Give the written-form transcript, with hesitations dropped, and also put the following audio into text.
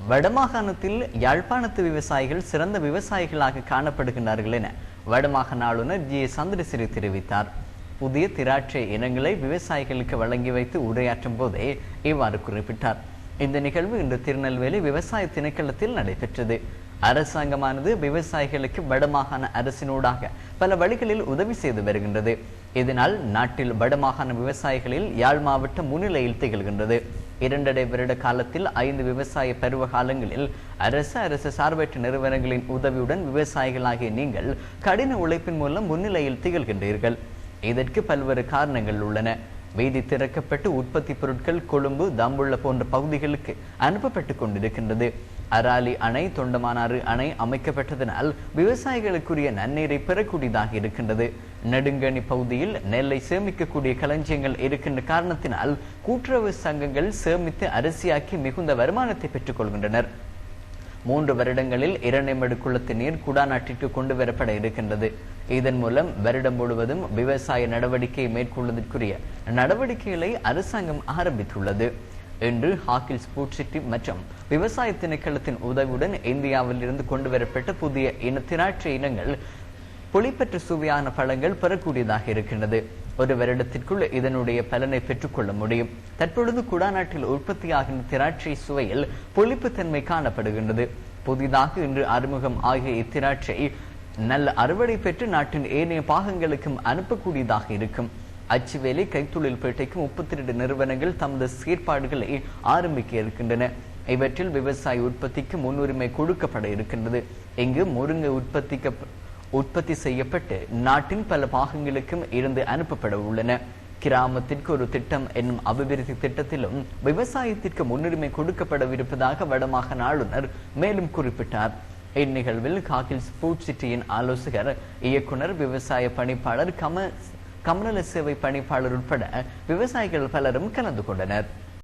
வடமாகாணத்தில் யாழ்ப்பாணத்து விவசாயிகள் சிறந்த விவசாயிகளாக காணப்படுகின்றார்கள் என வடமாகாண ஆளுநர் ஜி சந்திரசிறி தெரிவித்தார். புதிய திராட்சை இனங்களை விவசாயிகளுக்கு வழங்கி வைத்து உரையாற்றும் போதே இவ்வாறு குறிப்பிட்டார். இந்த நிகழ்வு இன்று திருநெல்வேலி விவசாய திணைக்களத்தில் நடைபெற்றது. அரசாங்கமானது விவசாயிகளுக்கு வடமாகாண அரசினூடாக பல வழிகளில் உதவி செய்து வருகின்றது. இதனால் நாட்டில் வடமாகாண விவசாயிகளில் யாழ் மாவட்டம் முன்னிலையில் திகழ்கின்றது. 2.5 வருட காலத்தில் 5 விவசாய பருவ காலங்களில் அரசு சார்பற்ற நிறுவனங்களின் உதவியுடன் விவசாயிகளாகிய நீங்கள் கடின உழைப்பின் மூலம் முன்னிலையில் திகழ்கின்றீர்கள். இதற்கு பல்வேறு காரணங்கள் உள்ளன. வீதி திறக்கப்பட்டு உற்பத்தி பொருட்கள் கொழும்பு, தம்புள்ள போன்ற பகுதிகளுக்கு அனுப்பப்பட்டு கொண்டிருக்கின்றது. அராலி அணை, தொண்டமானாறு அணை அமைக்கப்பட்டதனால் விவசாயிகளுக்குரிய நன்னீரை பெறக்கூடியதாக இருக்கின்றது. நெடுங்கணி பகுதியில் நெல்லை சேமிக்கக்கூடிய களஞ்சியங்கள் இருக்கின்ற காரணத்தினால் கூட்டுறவு சங்கங்கள் சேமித்து அரிசியாக்கி மிகுந்த வருமானத்தை பெற்றுக் கொள்கின்றனர். 3 வருடங்களில் 2 மடு குளத்து நீர் குடாநாட்டிற்கு கொண்டு வரப்பட இருக்கின்றது. இதன் மூலம் வருடம் முழுவதும் விவசாய நடவடிக்கையை மேற்கொள்வதற்குரிய நடவடிக்கைகளை அரசாங்கம் ஆரம்பித்துள்ளது. இன்று ஹாக்கில் ஸ்போர்ட் சிட்டி மற்றும் விவசாய திணைக்களத்தின் உதவியுடன் இந்தியாவில் இருந்து கொண்டு வரப்பட்ட புதிய திராட்சை இனங்கள் புளிப்பற்ற சுவையான பழங்கள் பெறக்கூடியதாக இருக்கின்றது. 1 வருடத்திற்குள் இதனுடைய பலனை பெற்றுக்கொள்ள முடியும். தற்பொழுது குடாநாட்டில் உற்பத்தியாகின்ற திராட்சை சுவையில் புளிப்புத்தன்மை காணப்படுகின்றது. புதிதாக இன்று அறிமுகம் ஆகிய இத்திராட்சை நல்ல அறுவடை பெற்று நாட்டின் ஏனைய பாகங்களுக்கும் அனுப்பக்கூடியதாக இருக்கும். அச்சுவேலை கைத்தொழில் பேட்டைக்கும் 32 நிறுவனங்கள் தமது செயற்பாடுகளை ஆரம்பிக்க இருக்கின்றன. இவற்றில் விவசாய உற்பத்திக்கு முன்னுரிமை கொடுக்கப்பட இருக்கின்றது. இங்கு முருங்கை உற்பத்தி செய்யப்பட்டு நாட்டின் பல பாகங்களுக்கும் இருந்து அனுப்பப்பட உள்ளன. கிராமத்திற்கு ஒரு திட்டம் என்னும் அபிவிருத்தி திட்டத்திலும் விவசாயத்திற்கு முன்னுரிமை கொடுக்கப்படவிருப்பதாக வடமாகாண ஆளுநர் மேலும் குறிப்பிட்டார். இந்நிகழ்வில் காகில் ஸ்போர்ட் சிட்டியின் ஆலோசகர், இயக்குனர், விவசாய பணிப்பாளர், கமநல சேவை பணிப்பாளர் உட்பட விவசாயிகள் பலரும் கலந்து கொண்டனர்.